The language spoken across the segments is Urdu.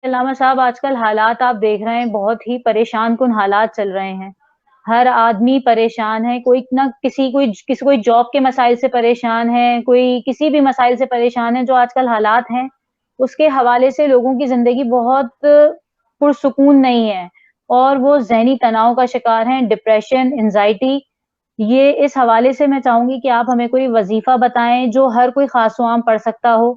علامہ صاحب آج کل حالات آپ دیکھ رہے ہیں، بہت ہی پریشان کن حالات چل رہے ہیں۔ ہر آدمی پریشان ہے، کوئی نہ کوئی جاب کے مسائل سے پریشان ہے، کوئی کسی بھی مسائل سے پریشان ہے۔ جو آج کل حالات ہیں اس کے حوالے سے لوگوں کی زندگی بہت پرسکون نہیں ہے، اور وہ ذہنی تناؤ کا شکار ہیں، ڈپریشن، انزائٹی۔ یہ اس حوالے سے میں چاہوں گی کہ آپ ہمیں کوئی وظیفہ بتائیں جو ہر کوئی خاص و عام پڑھ سکتا ہو،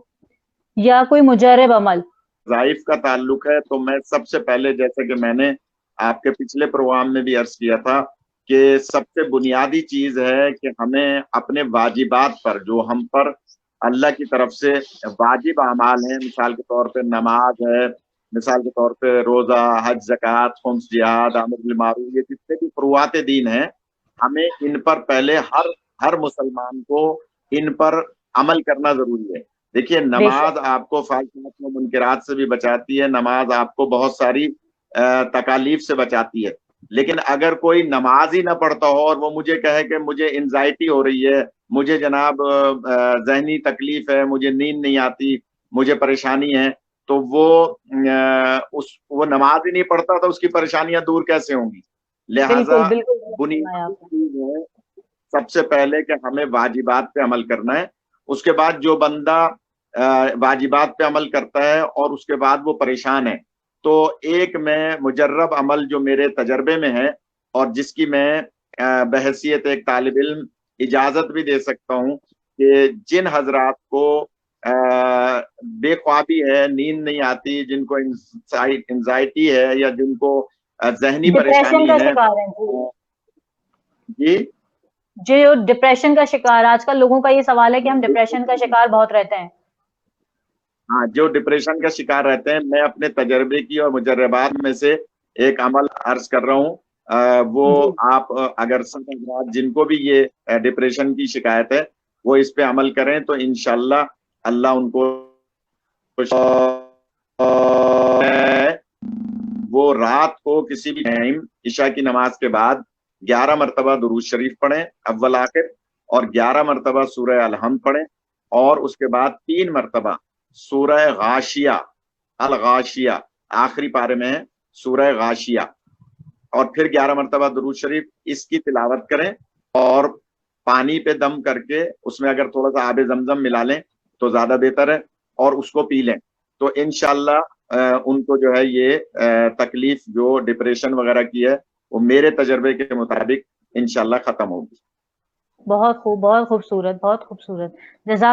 یا کوئی مجرب عمل۔ وظائف کا تعلق ہے تو میں سب سے پہلے، جیسے کہ میں نے آپ کے پچھلے پروگرام میں بھی عرض کیا تھا، کہ سب سے بنیادی چیز ہے کہ ہمیں اپنے واجبات پر، جو ہم پر اللہ کی طرف سے واجب اعمال ہیں، مثال کے طور پہ نماز ہے، مثال کے طور پہ روزہ، حج، زکوٰۃ، خمس، جہاد، امر بالمعروف، یہ جتنے بھی فروعات دین ہیں، ہمیں ان پر پہلے ہر مسلمان کو ان پر عمل کرنا ضروری ہے۔ دیکھیے، بے نماز شک، آپ کو فاحشات و منکرات سے بھی بچاتی ہے، نماز آپ کو بہت ساری تکالیف سے بچاتی ہے۔ لیکن اگر کوئی نماز ہی نہ پڑھتا ہو اور وہ مجھے کہے کہ مجھے انزائٹی ہو رہی ہے، مجھے جناب ذہنی تکلیف ہے، مجھے نیند نہیں آتی، مجھے پریشانی ہے، تو وہ نماز ہی نہیں پڑھتا، تو اس کی پریشانیاں دور کیسے ہوں گی؟ بالکل لہذا بالکل درست فرمایا بنیادی آپ نے۔ چیز ہے سب سے پہلے کہ ہمیں واجبات پہ عمل کرنا ہے۔ اس کے بعد جو بندہ واجبات پہ عمل کرتا ہے اور اس کے بعد وہ پریشان ہے، تو ایک میں مجرب عمل جو میرے تجربے میں ہے، اور جس کی میں بحیثیت ایک طالب علم اجازت بھی دے سکتا ہوں، کہ جن حضرات کو بے خوابی ہے، نیند نہیں آتی، جن کو انزائٹی ہے، یا جن کو ذہنی ڈپریشن پریشانی کا ہے، شکار ہے جی، جی جو ڈپریشن کا شکار آج کل لوگوں کا یہ سوال ہے کہ ہم ڈپریشن کا شکار بہت رہتے ہیں۔ ہاں، جو ڈپریشن کا شکار رہتے ہیں، میں اپنے تجربے کی اور مجربات میں سے ایک عمل عرض کر رہا ہوں۔ وہ جی آپ اگر سب حضرات جن کو بھی یہ ڈپریشن کی شکایت ہے، وہ اس پہ عمل کریں تو انشاءاللہ اللہ ان کو وہ رات کو کسی بھی ٹائم عشاء کی نماز کے بعد 11 مرتبہ درود شریف پڑھیں اول آخر، اور 11 مرتبہ سورہ الحمد پڑھیں، اور اس کے بعد 3 مرتبہ سورہ غاشیہ، الغاشیہ آخری پارے میں ہے، سورہ غاشیہ، اور پھر 11 مرتبہ درود شریف، اس کی تلاوت کریں، اور پانی پہ دم کر کے اس میں اگر تھوڑا سا آب زمزم ملا لیں تو زیادہ بہتر ہے، اور اس کو پی لیں، تو انشاءاللہ ان کو جو ہے یہ تکلیف جو ڈپریشن وغیرہ کی ہے، وہ میرے تجربے کے مطابق انشاءاللہ ختم ہوگی۔ بہت خوب، بہت خوبصورت، بہت خوبصورت۔ جزاک